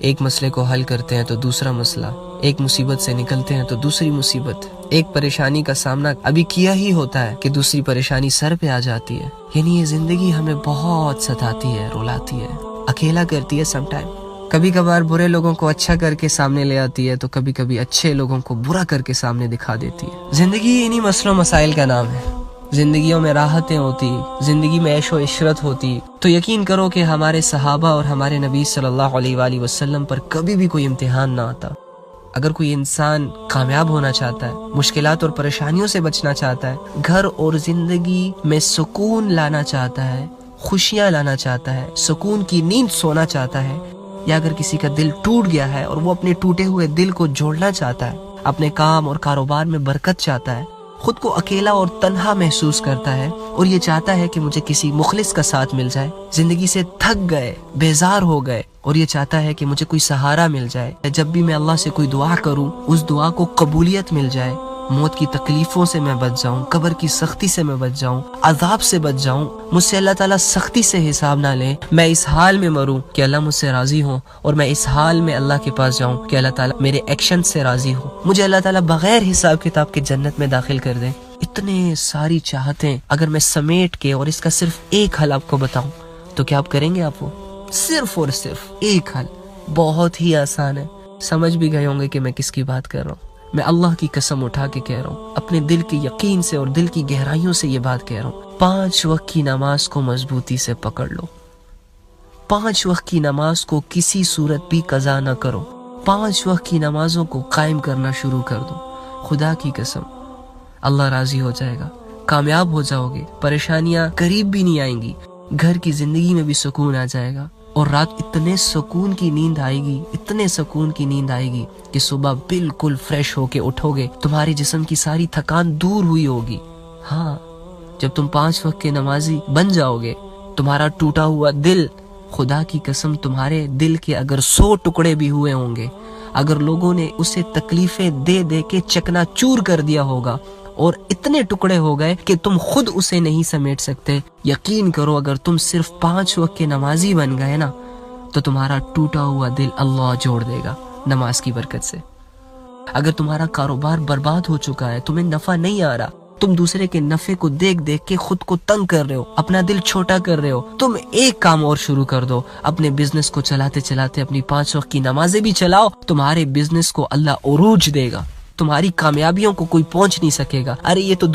ایک مسئلے کو حل کرتے ہیں تو دوسرا مسئلہ، ایک مصیبت سے نکلتے ہیں تو دوسری مصیبت، ایک پریشانی کا سامنا ابھی کیا ہی ہوتا ہے کہ دوسری پریشانی سر پہ آ جاتی ہے۔ یعنی یہ زندگی ہمیں بہت ستاتی ہے، رلاتی ہے، اکیلا کرتی ہے سم ٹائم۔ کبھی کبھار برے لوگوں کو اچھا کر کے سامنے لے آتی ہے تو کبھی کبھی اچھے لوگوں کو برا کر کے سامنے دکھا دیتی ہے۔ زندگی انہی مسئلوں مسائل کا نام ہے۔ زندگیوں میں راحتیں ہوتی، زندگی میں عیش و عشرت ہوتی، تو یقین کرو کہ ہمارے صحابہ اور ہمارے نبی صلی اللہ علیہ وآلہ وسلم پر کبھی بھی کوئی امتحان نہ آتا۔ اگر کوئی انسان کامیاب ہونا چاہتا ہے، مشکلات اور پریشانیوں سے بچنا چاہتا ہے، گھر اور زندگی میں سکون لانا چاہتا ہے، خوشیاں لانا چاہتا ہے، سکون کی نیند سونا چاہتا ہے، یا اگر کسی کا دل ٹوٹ گیا ہے اور وہ اپنے ٹوٹے ہوئے دل کو جوڑنا چاہتا ہے، اپنے کام اور کاروبار میں برکت چاہتا ہے، خود کو اکیلا اور تنہا محسوس کرتا ہے اور یہ چاہتا ہے کہ مجھے کسی مخلص کا ساتھ مل جائے، زندگی سے تھک گئے، بیزار ہو گئے اور یہ چاہتا ہے کہ مجھے کوئی سہارا مل جائے، جب بھی میں اللہ سے کوئی دعا کروں اس دعا کو قبولیت مل جائے، موت کی تکلیفوں سے میں بچ جاؤں، قبر کی سختی سے میں بچ جاؤں، عذاب سے بچ جاؤں، مجھ سے اللہ تعالیٰ سختی سے حساب نہ لے، میں اس حال میں مروں کہ اللہ مجھ سے راضی ہوں، اور میں اس حال میں اللہ کے پاس جاؤں کہ اللہ تعالیٰ میرے ایکشن سے راضی ہو، مجھے اللہ تعالیٰ بغیر حساب کتاب کے جنت میں داخل کر دے۔ اتنے ساری چاہتیں اگر میں سمیٹ کے اور اس کا صرف ایک حل آپ کو بتاؤں تو کیا آپ کریں گے؟ آپ وہ صرف اور صرف ایک حل، بہت ہی آسان ہے، سمجھ بھی گئے ہوں گے کہ میں کس کی بات کر رہا ہوں۔ میں اللہ کی قسم اٹھا کے کہہ رہا ہوں، اپنے دل کے یقین سے اور دل کی گہرائیوں سے یہ بات کہہ رہا ہوں، 5 وقت کی نماز کو مضبوطی سے پکڑ لو، 5 وقت کی نماز کو کسی صورت بھی قضا نہ کرو، 5 وقت کی نمازوں کو قائم کرنا شروع کر دو، خدا کی قسم اللہ راضی ہو جائے گا، کامیاب ہو جاؤ گے، پریشانیاں قریب بھی نہیں آئیں گی، گھر کی زندگی میں بھی سکون آ جائے گا، اور رات اتنے سکون کی نیند آئے گی، اتنے سکون کی نیند آئے گی کہ صبح بالکل فریش ہو کے اٹھو گے، تمہاری جسم کی ساری تھکان دور ہوئی ہوگی۔ ہاں، جب تم 5 وقت کے نمازی بن جاؤ گے، تمہارا ٹوٹا ہوا دل، خدا کی قسم تمہارے دل کے اگر 100 ٹکڑے بھی ہوئے ہوں گے، اگر لوگوں نے اسے تکلیفیں دے دے کے چکنا چور کر دیا ہوگا اور اتنے ٹکڑے ہو گئے کہ تم خود اسے نہیں سمیٹ سکتے، یقین کرو اگر تم صرف 5 وقت کے نمازی بن گئے نا تو تمہارا ٹوٹا ہوا دل اللہ جوڑ دے گا نماز کی برکت سے۔ اگر تمہارا کاروبار برباد ہو چکا ہے، تمہیں نفع نہیں آ رہا، تم دوسرے کے نفع کو دیکھ دیکھ کے خود کو تنگ کر رہے ہو، اپنا دل چھوٹا کر رہے ہو، تم ایک کام اور شروع کر دو، اپنے بزنس کو چلاتے چلاتے اپنی 5 وقت کی نمازیں بھی چلاؤ، تمہارے بزنس کو اللہ عروج دے گا، تمہاری کامیابیوں کو کوئی پہنچ نہیں سکے گا۔ ارے یہ تو